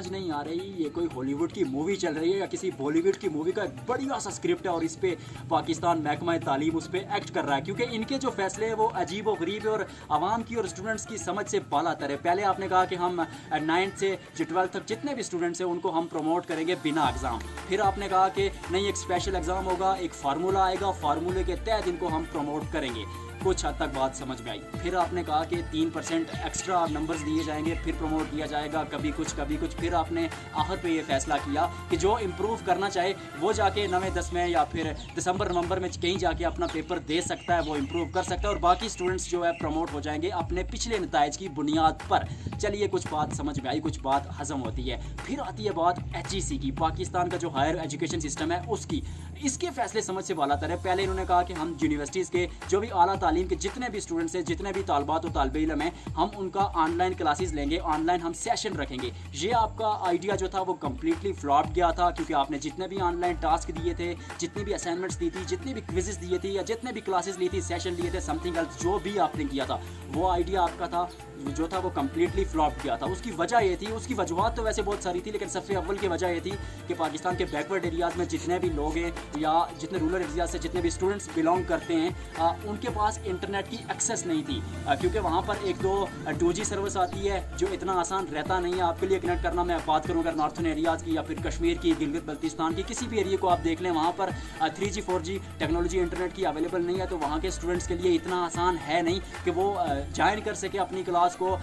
समझ नहीं आ रही ये कोई हॉलीवुड की मूवी चल रही है या किसी बॉलीवुड की मूवी का एक बढ़िया सा स्क्रिप्ट है और इस पे पाकिस्तान महकमा तालीम उस पर एक्ट कर रहा है, क्योंकि इनके जो फैसले हैं वो अजीब व गरीब है और आवाम की और स्टूडेंट्स की समझ से बालातर है। पहले आपने कहा कि हम 9th से जो 12th तक जितने भी स्टूडेंट्स हैं उनको हम प्रमोट करेंगे बिना एग्ज़ाम। फिर आपने कहा कि नहीं, एक स्पेशल एग्ज़ाम होगा, एक फार्मूला आएगा, फार्मूले के तहत इनको हम प्रमोट करेंगे। कुछ हद तक बात समझ में आई। फिर आपने कहा कि 3% एक्स्ट्रा नंबर्स दिए जाएंगे, फिर प्रमोट किया जाएगा, कभी कुछ कभी कुछ। फिर आपने आखिर पे ये फैसला किया कि जो इम्प्रूव करना चाहे वो जाके 9वें 10वें या फिर दिसंबर नवंबर में कहीं जाके अपना पेपर दे सकता है, वो इम्प्रूव कर सकता है और बाकी स्टूडेंट्स जो है प्रमोट हो जाएंगे अपने पिछले नताइज की बुनियाद पर। चलिए, कुछ बात समझ में आई, कुछ बात हजम होती है। फिर आती है बात HEC की, पाकिस्तान का जो हायर एजुकेशन सिस्टम है उसकी। इसके फैसले समझ से बालातर है। पहले इन्होंने कहा कि हम यूनिवर्सिटीज़ के जो भी आला तालीम के जितने भी स्टूडेंट्स हैं, जितने भी तालबात और तालिब इल्म हैं, हम उनका ऑनलाइन क्लासेस लेंगे, ऑनलाइन हम सेशन रखेंगे। ये आपका आइडिया जो था वो कम्प्लीटली फ्लॉप गया था, क्योंकि आपने जितने भी ऑनलाइन टास्क दिए थे, जितनी भी असाइनमेंट्स दी थी, जितनी भी क्विजेस दिए थे या जितने भी क्लासेस ली थी, सेशन लिए थे, समथिंग एल्स जो भी आपने किया था, वो आइडिया आपका था जो था वो कम्प्लीटली फ्लॉप किया था। उसकी वजह ये थी, उसकी वजूहत तो वैसे बहुत सारी थी, लेकिन सबसे अव्वल की वजह ये थी कि पाकिस्तान के बैकवर्ड एरियाज़ में जितने भी लोग हैं या जितने रूरल एरिया से जितने भी स्टूडेंट्स बिलोंग करते हैं, उनके पास इंटरनेट की एक्सेस नहीं थी, क्योंकि वहाँ पर 1-2 2G सर्विस आती है जो इतना आसान रहता नहीं है आपके लिए कनेक्ट करना। मैं बात करूँ अगर नॉर्थन एरियाज़ की या फिर कश्मीर की, गिलगित बल्तिस्तान की, किसी भी एरिया को आप देख लें, वहाँ पर 3G 4G टेक्नोलॉजी इंटरनेट की अवेलेबल नहीं है। तो वहाँ के स्टूडेंट्स के लिए इतना आसान है नहीं कि वो ज्वाइन कर सके अपनी क्लास को,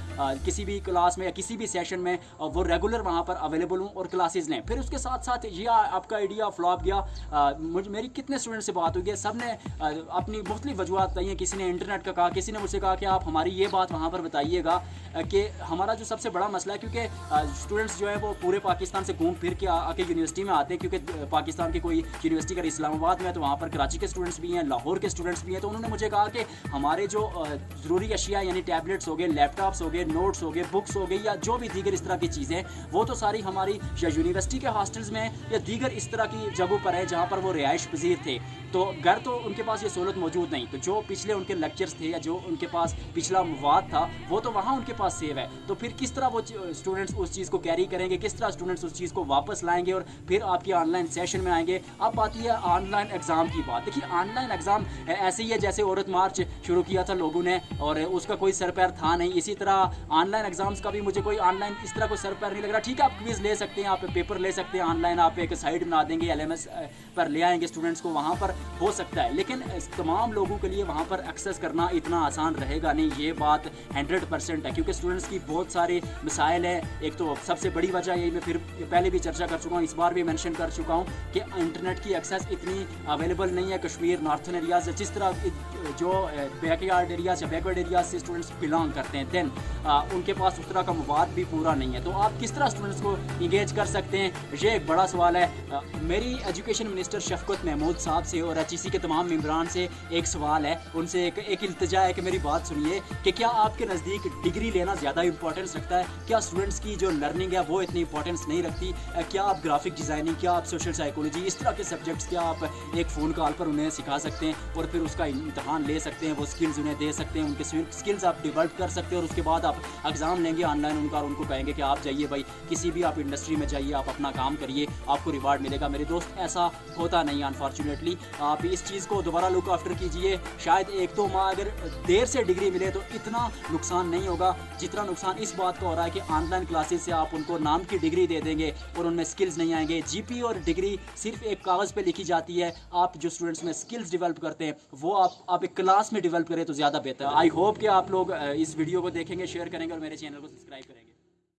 किसी भी क्लास में या किसी भी सेशन में वो रेगुलर वहाँ पर अवेलेबल हूँ और क्लासेस लें। फिर उसके साथ साथ ये आपका आइडिया फ्लॉप गया। मेरी कितने स्टूडेंट से बात हुई है, सब ने अपनी मुख्तलिफ वजूहत बताई हैं। किसी ने इंटरनेट का कहा, किसी ने मुझसे कहा कि आप हमारी ये बात वहाँ पर बताइएगा कि हमारा जो सबसे बड़ा मसला है, क्योंकि स्टूडेंट्स जो है वो पूरे पाकिस्तान से घूम फिर के आके यूनिवर्सिटी में आते हैं, क्योंकि पाकिस्तान की कोई यूनिवर्सिटी अगर इस्लामाबाद में है तो वहाँ पर कराची के स्टूडेंट्स भी हैं, लाहौर के स्टूडेंट्स भी हैं। तो उन्होंने मुझे कहा कि हमारे जो ज़रूरी अशिया यानी टैबलेट्स हो गए, लैपटॉप्स हो गए, नोट्स हो गए, बुक्स हो गई या जो भी दीगर इस तरह की चीज़ें, वो तो सारी हमारी या यूनिवर्सिटी के हॉस्टल्स में या दीगर इस तरह की जगहों पर है जहाँ पर वो रिहाइश पजीर थे। तो घर तो उनके पास ये सहूलत मौजूद नहीं। तो जो पिछले उनके लेक्चर्स थे या जो उनके पास पिछला मवाद था वो तो वहाँ उनके पास सेव है। तो फिर किस तरह वो स्टूडेंट्स उस चीज़ को कैरी करेंगे, किस तरह स्टूडेंट्स उस चीज़ को वापस लाएंगे और फिर आपके ऑनलाइन सेशन में आएंगे। अब आती है ऑनलाइन एग्ज़ाम की बात। देखिए, ऑनलाइन एग्ज़ाम ऐसे ही है जैसे औरत मार्च शुरू किया था लोगों ने और उसका कोई सर पैर था नहीं, इसी तरह ऑनलाइन एग्ज़ाम्स का भी मुझे कोई ऑनलाइन इस तरह कोई सर पैर नहीं लग रहा। ठीक है, आप क्विज़ ले सकते हैं, आप पेपर ले सकते हैं ऑनलाइन, आप एक साइट बना देंगे, LMS पर ले आएंगे स्टूडेंट्स को, वहाँ पर हो सकता है, लेकिन तमाम लोगों के लिए वहाँ पर एक्सेस करना इतना आसान रहेगा नहीं। ये बात 100% है, क्योंकि स्टूडेंट्स की बहुत सारे मसाइल हैं। एक तो सबसे बड़ी वजह यही, मैं फिर पहले भी चर्चा कर चुका हूँ, इस बार भी मेंशन कर चुका हूँ कि इंटरनेट की एक्सेस इतनी अवेलेबल नहीं है कश्मीर, नॉर्थन एरियाज, जिस तरह जो बैकयार्ड एरियाज या बैकवर्ड एरियाज से स्टूडेंट्स बिलोंग करते हैं, देन उनके पास उस तरह का मवाद भी पूरा नहीं है। तो आप किस तरह स्टूडेंट्स को इंगेज कर सकते हैं, ये एक बड़ा सवाल है। मेरी एजुकेशन मिनिस्टर शफकत महमूद साहब से और HEC के तमाम मेंबरान से एक सवाल है, उनसे एक इल्तिजा है कि मेरी बात सुनिए कि क्या आपके नज़दीक डिग्री लेना ज़्यादा इंपॉर्टेंस रखता है? क्या स्टूडेंट्स की जो लर्निंग है वो इतनी इंपॉर्टेंस नहीं रखती? क्या आप ग्राफिक डिज़ाइनिंग, क्या आप सोशल साइकोलॉजी, इस तरह के सब्जेक्ट्स क्या आप एक फ़ोन कॉल पर उन्हें सिखा सकते हैं और फिर उसका इम्तहान ले सकते हैं, वो स्किल्स उन्हें दे सकते हैं, उनके स्किल्स आप डेवलप कर सकते हैं और उसके बाद आप एग्ज़ाम लेंगे ऑनलाइन उनका और उनको कहेंगे कि आप जाइए भाई किसी भी आप इंडस्ट्री में जाइए, आप अपना काम करिए, आपको रिवार्ड मिलेगा। मेरे दोस्त, ऐसा होता नहीं अनफॉर्चुनेटली। आप इस चीज़ को दोबारा लुक आफ्टर कीजिए। शायद 1-2 माह अगर देर से डिग्री मिले तो इतना नुकसान नहीं होगा जितना नुकसान इस बात का हो रहा है कि ऑनलाइन क्लासेस से आप उनको नाम की डिग्री दे देंगे और उनमें स्किल्स नहीं आएंगे। GP और डिग्री सिर्फ एक कागज़ पे लिखी जाती है। आप जो स्टूडेंट्स में स्किल्स डेवलप करते हैं वो आप एक क्लास में डेवलप करें तो ज़्यादा बेहतर है। आई होप कि आप लोग इस वीडियो को देखेंगे, शेयर करेंगे और मेरे चैनल को सब्सक्राइब करेंगे।